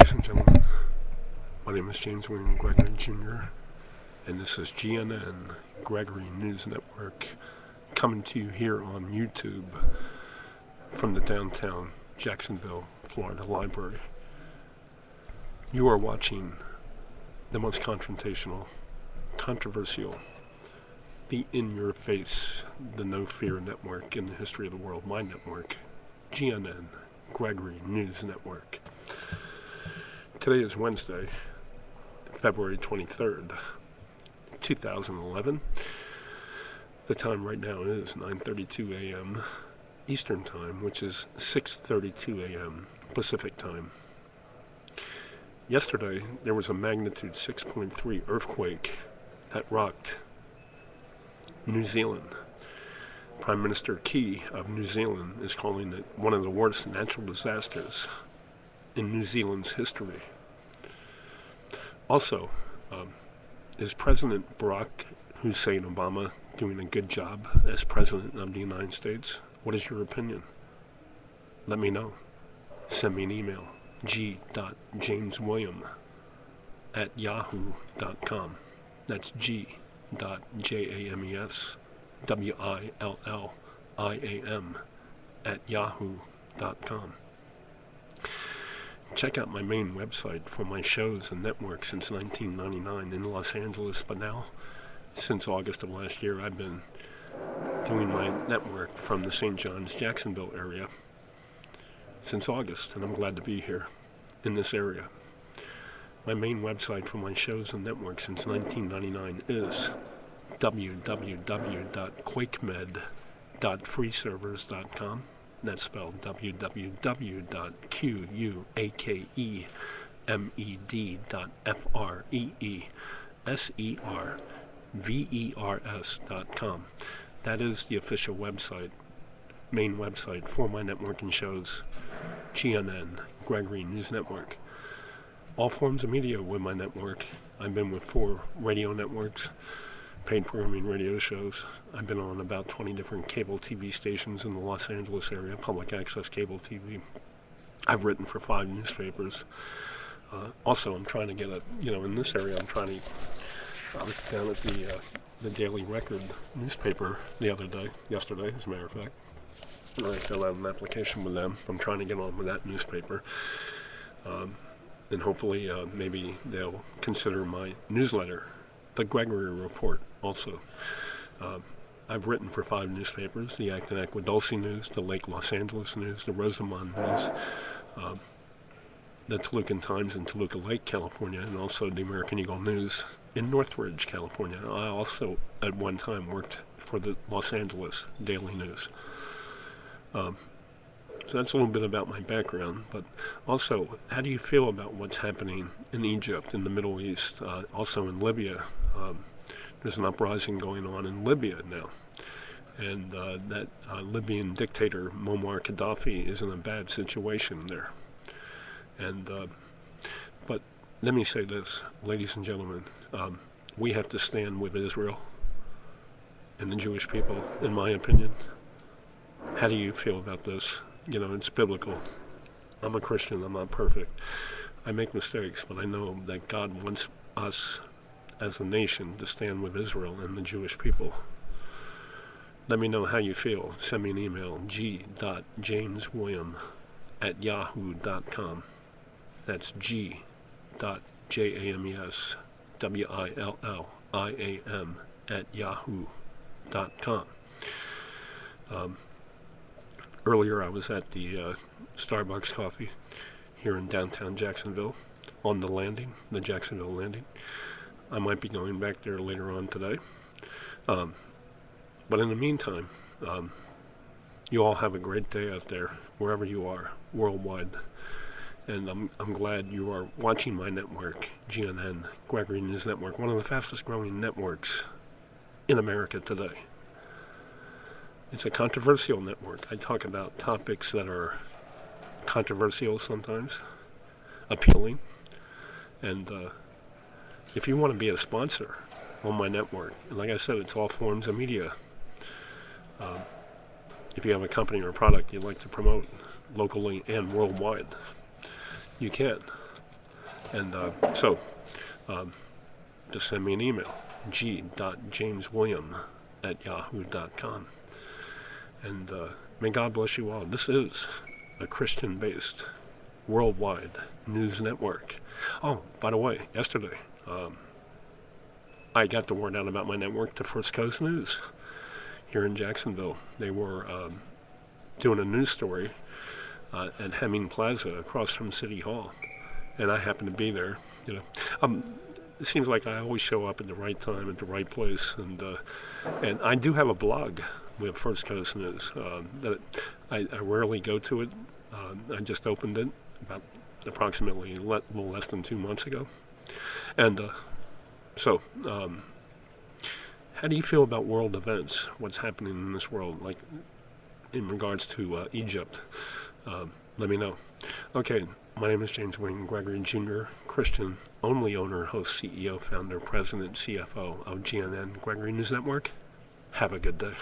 Ladies and gentlemen, my name is James William Gregory Jr., and this is GNN, Gregory News Network, coming to you here on YouTube from the downtown Jacksonville, Florida library. You are watching the most confrontational, controversial, the in-your-face, the no-fear network in the history of the world, my network, GNN, Gregory News Network. Today is Wednesday, February 23rd, 2011. The time right now is 9:32 a.m. Eastern Time, which is 6:32 a.m. Pacific Time. Yesterday, there was a magnitude 6.3 earthquake that rocked New Zealand. Prime Minister Key of New Zealand is calling it one of the worst natural disasters in New Zealand's history. Also, is President Barack Hussein Obama doing a good job as President of the United States? What is your opinion? Let me know. Send me an email, g.jameswilliam @yahoo.com. That's g.jameswilliam @yahoo.com. Check out my main website for my shows and networks since 1999 in Los Angeles, but now, since August of last year, I've been doing my network from the St. John's, Jacksonville area since August, and I'm glad to be here in this area. My main website for my shows and networks since 1999 is www.quakemed.freeservers.com. That's spelled www.quakemed.freeservers.com. That is the official website, main website for my network and shows, GNN, Gregory News Network. All forms of media with my network. I've been with 4 radio networks, paid programming radio shows. I've been on about 20 different cable TV stations in the Los Angeles area, public access cable TV. I've written for 5 newspapers. Also, I'm trying to get in this area, I was down at the Daily Record newspaper yesterday, as a matter of fact. And I filled out an application with them. I'm trying to get on with that newspaper. And hopefully, maybe they'll consider my newsletter, the Gregory Report, also. I've written for 5 newspapers, the Acton Aquadulce News, the Lake Los Angeles News, the Rosamond News, the Toluca Times in Toluca Lake, California, and also the American Eagle News in Northridge, California. I also, at one time, worked for the Los Angeles Daily News. So that's a little bit about my background, but also, how do you feel about what's happening in Egypt, in the Middle East, also in Libya? There's an uprising going on in Libya now, and that Libyan dictator Muammar Gaddafi is in a bad situation there. And but let me say this, ladies and gentlemen, we have to stand with Israel and the Jewish people, in my opinion. How do you feel about this? It's biblical. I'm a Christian. I'm not perfect. I make mistakes, but I know that God wants us as a nation to stand with Israel and the Jewish people. Let me know how you feel. Send me an email, g.jameswilliam @yahoo.com. That's g.jameswilliam @yahoo.com. Earlier, I was at the Starbucks Coffee here in downtown Jacksonville on the landing, the Jacksonville landing. I might be going back there later on today. But in the meantime, you all have a great day out there, wherever you are, worldwide. And I'm glad you are watching my network, GNN, Gregory News Network, one of the fastest growing networks in America today. It's a controversial network. I talk about topics that are controversial sometimes, appealing, and if you want to be a sponsor on my network, and like I said, it's all forms of media. If you have a company or a product you'd like to promote locally and worldwide, you can. And just send me an email, g.jameswilliam@yahoo.com. And may God bless you all. This is a Christian-based, worldwide news network. Oh, by the way, yesterday, I got the word out about my network to First Coast News here in Jacksonville. They were doing a news story at Hemming Plaza across from City Hall, and I happened to be there. It seems like I always show up at the right time at the right place, and I do have a blog with First Coast News that I rarely go to it. I just opened it about approximately a little less than 2 months ago, and so how do you feel about world events? What's happening in this world, like in regards to Egypt? Let me know. Okay, my name is James William Gregory Jr., Christian, only owner, host, CEO, founder, president, CFO of GNN Gregory News Network. Have a good day.